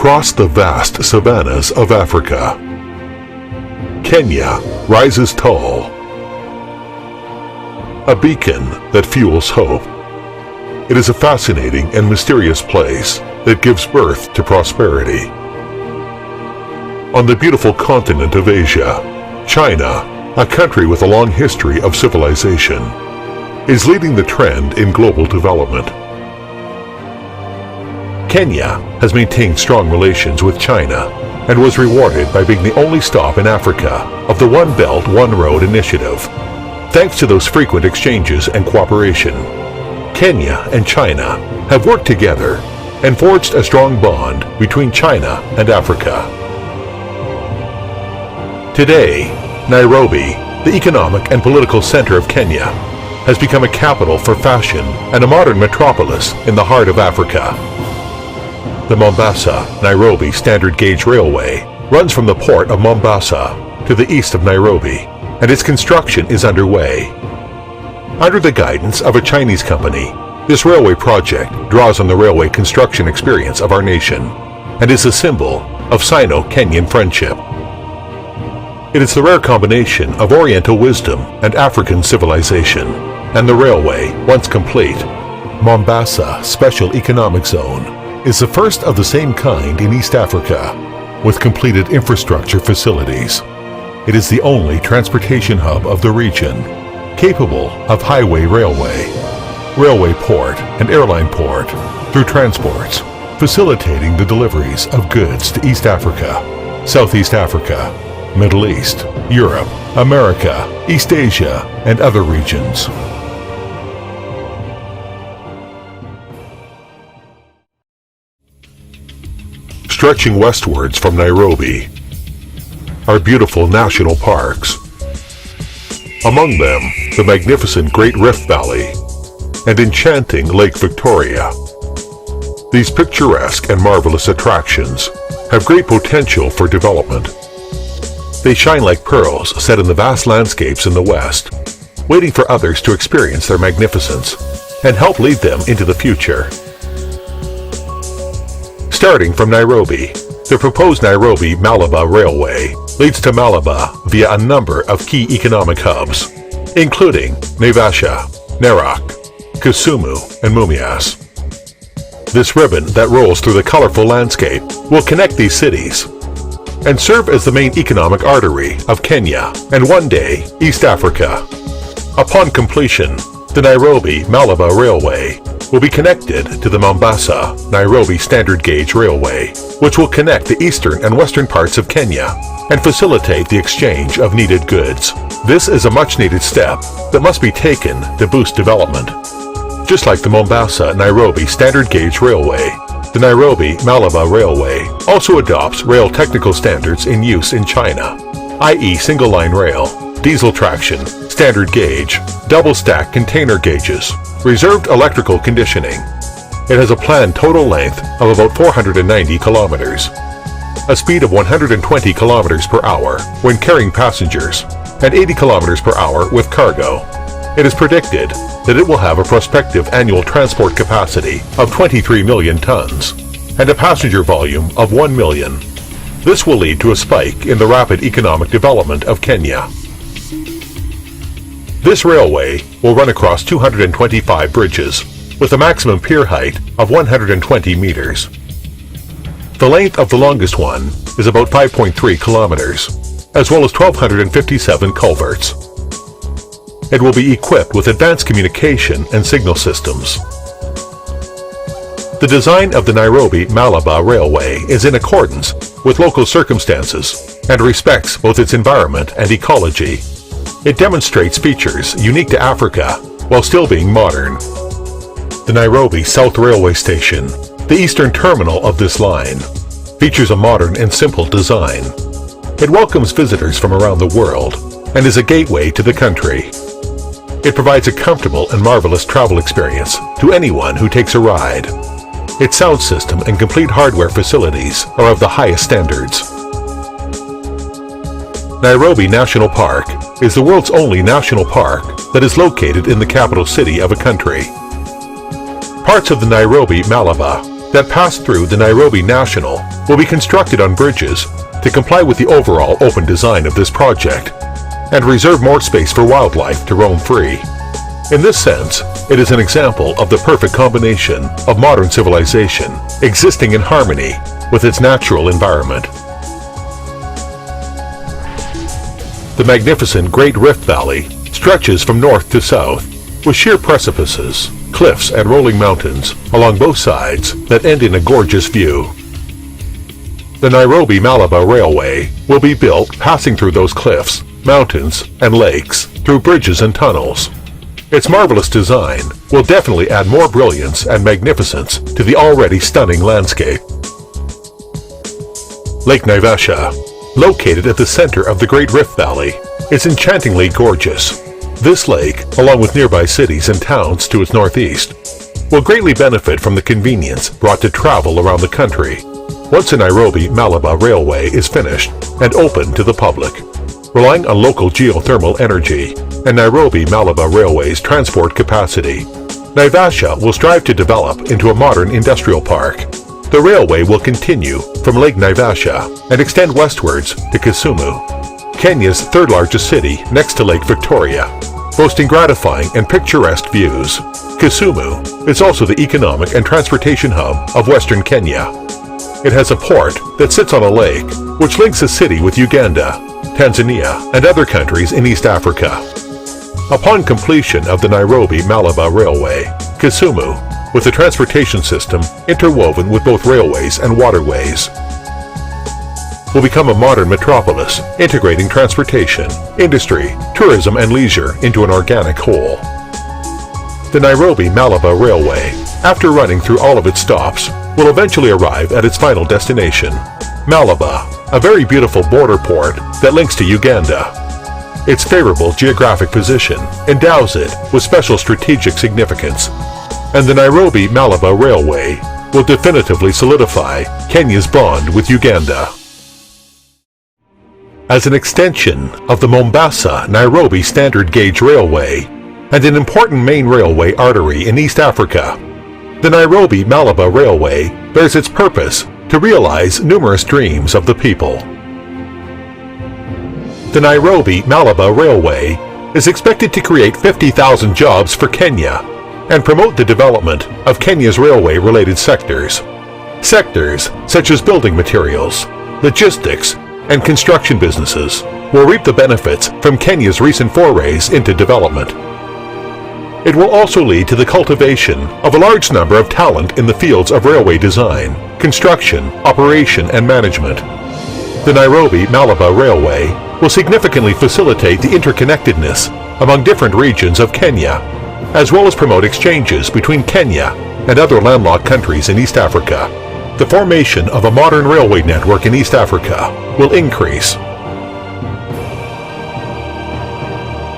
across the vast savannas of Africa. Kenya rises tall, a beacon that fuels hope. It is a fascinating and mysterious place that gives birth to prosperity. On the beautiful continent of Asia, China, a country with a long history of civilization, is leading the trend in global development. Kenya has maintained strong relations with China and was rewarded by being the only stop in Africa of the One Belt, One Road initiative. Thanks to those frequent exchanges and cooperation, Kenya and China have worked together and forged a strong bond between China and Africa. Today, Nairobi, the economic and political center of Kenya, has become a capital for fashion and a modern metropolis in the heart of Africa. The Mombasa-Nairobi Standard Gauge Railway runs from the port of Mombasa to the east of Nairobi, and its construction is underway. Under the guidance of a Chinese company, this railway project draws on the railway construction experience of our nation and is a symbol of Sino-Kenyan friendship. It is the rare combination of Oriental wisdom and African civilization, and the railway, once complete, Mombasa Special Economic Zone, is the first of the same kind in East Africa, with completed infrastructure facilities. It is the only transportation hub of the region, capable of highway railway, railway port, and airline port through transports, facilitating the deliveries of goods to East Africa, Southeast Africa, Middle East, Europe, America, East Asia, and other regions. Stretching westwards from Nairobi are beautiful national parks. Among them, the magnificent Great Rift Valley and enchanting Lake Victoria. These picturesque and marvelous attractions have great potential for development. They shine like pearls set in the vast landscapes in the west, waiting for others to experience their magnificence and help lead them into the future. Starting from Nairobi, the proposed Nairobi-Malaba Railway leads to Malaba via a number of key economic hubs, including Naivasha, Narok, Kisumu, and Mumias. This ribbon that rolls through the colorful landscape will connect these cities and serve as the main economic artery of Kenya and one day East Africa. Upon completion, the Nairobi-Malaba Railway will be connected to the Mombasa-Nairobi Standard Gauge Railway, which will connect the eastern and western parts of Kenya and facilitate the exchange of needed goods. This is a much-needed step that must be taken to boost development. Just like the Mombasa-Nairobi Standard Gauge Railway, the Nairobi-Malaba Railway also adopts rail technical standards in use in China, i.e. single-line rail, diesel traction, standard gauge, double-stack container gauges, reserved electrical conditioning. It has a planned total length of about 490 kilometers, a speed of 120 kilometers per hour when carrying passengers, and 80 kilometers per hour with cargo. It is predicted that it will have a prospective annual transport capacity of 23 million tons and a passenger volume of 1 million. This will lead to a spike in the rapid economic development of Kenya. This railway will run across 225 bridges with a maximum pier height of 120 meters. The length of the longest one is about 5.3 kilometers, as well as 1,257 culverts. It will be equipped with advanced communication and signal systems. The design of the Nairobi-Malaba Railway is in accordance with local circumstances and respects both its environment and ecology. It demonstrates features unique to Africa while still being modern. The Nairobi South Railway Station, the eastern terminal of this line, features a modern and simple design. It welcomes visitors from around the world and is a gateway to the country. It provides a comfortable and marvelous travel experience to anyone who takes a ride. Its sound system and complete hardware facilities are of the highest standards. Nairobi National Park is the world's only national park that is located in the capital city of a country. Parts of the Nairobi-Malaba that pass through the Nairobi National will be constructed on bridges to comply with the overall open design of this project and reserve more space for wildlife to roam free. In this sense, it is an example of the perfect combination of modern civilization existing in harmony with its natural environment. The magnificent Great Rift Valley stretches from north to south with sheer precipices, cliffs, and rolling mountains along both sides that end in a gorgeous view. The Nairobi-Malaba Railway will be built passing through those cliffs, mountains, and lakes through bridges and tunnels. Its marvelous design will definitely add more brilliance and magnificence to the already stunning landscape. Lake Naivasha, located at the center of the Great Rift Valley, is enchantingly gorgeous. This lake, along with nearby cities and towns to its northeast, will greatly benefit from the convenience brought to travel around the country once the Nairobi-Malaba Railway is finished and open to the public. Relying on local geothermal energy and Nairobi-Malaba Railway's transport capacity, Naivasha will strive to develop into a modern industrial park. The railway will continue from Lake Naivasha and extend westwards to Kisumu, Kenya's third largest city next to Lake Victoria, boasting gratifying and picturesque views. Kisumu is also the economic and transportation hub of Western Kenya. It has a port that sits on a lake which links the city with Uganda, Tanzania, and other countries in East Africa. Upon completion of the Nairobi-Malaba Railway, Kisumu, with a transportation system interwoven with both railways and waterways, will become a modern metropolis integrating transportation, industry, tourism, and leisure into an organic whole. The Nairobi-Malaba Railway, after running through all of its stops, will eventually arrive at its final destination, Malaba, a very beautiful border port that links to Uganda. Its favorable geographic position endows it with special strategic significance, and the Nairobi-Malaba Railway will definitively solidify Kenya's bond with Uganda. As an extension of the Mombasa-Nairobi Standard Gauge Railway and an important main railway artery in East Africa, the Nairobi-Malaba Railway bears its purpose to realize numerous dreams of the people. The Nairobi-Malaba Railway is expected to create 50,000 jobs for Kenya and promote the development of Kenya's railway-related sectors. Sectors such as building materials, logistics, and construction businesses will reap the benefits from Kenya's recent forays into development. It will also lead to the cultivation of a large number of talent in the fields of railway design, construction, operation, and management. The Nairobi-Malaba Railway will significantly facilitate the interconnectedness among different regions of Kenya, as well as promote exchanges between Kenya and other landlocked countries in East Africa. The formation of a modern railway network in East Africa will increase.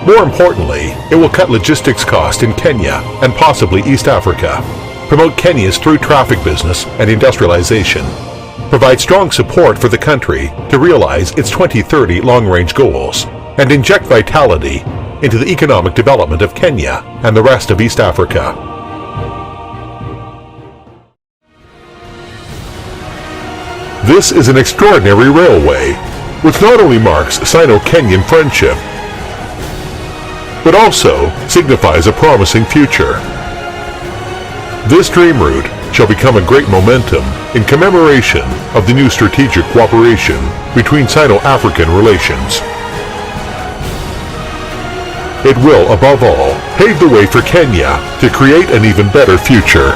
More importantly, it will cut logistics costs in Kenya and possibly East Africa, promote Kenya's through traffic business and industrialization, provide strong support for the country to realize its 2030 long-range goals, and inject vitality into the economic development of Kenya and the rest of East Africa. This is an extraordinary railway, which not only marks Sino-Kenyan friendship, but also signifies a promising future. This dream route shall become a great momentum in commemoration of the new strategic cooperation between Sino-African relations. It will, above all, pave the way for Kenya to create an even better future.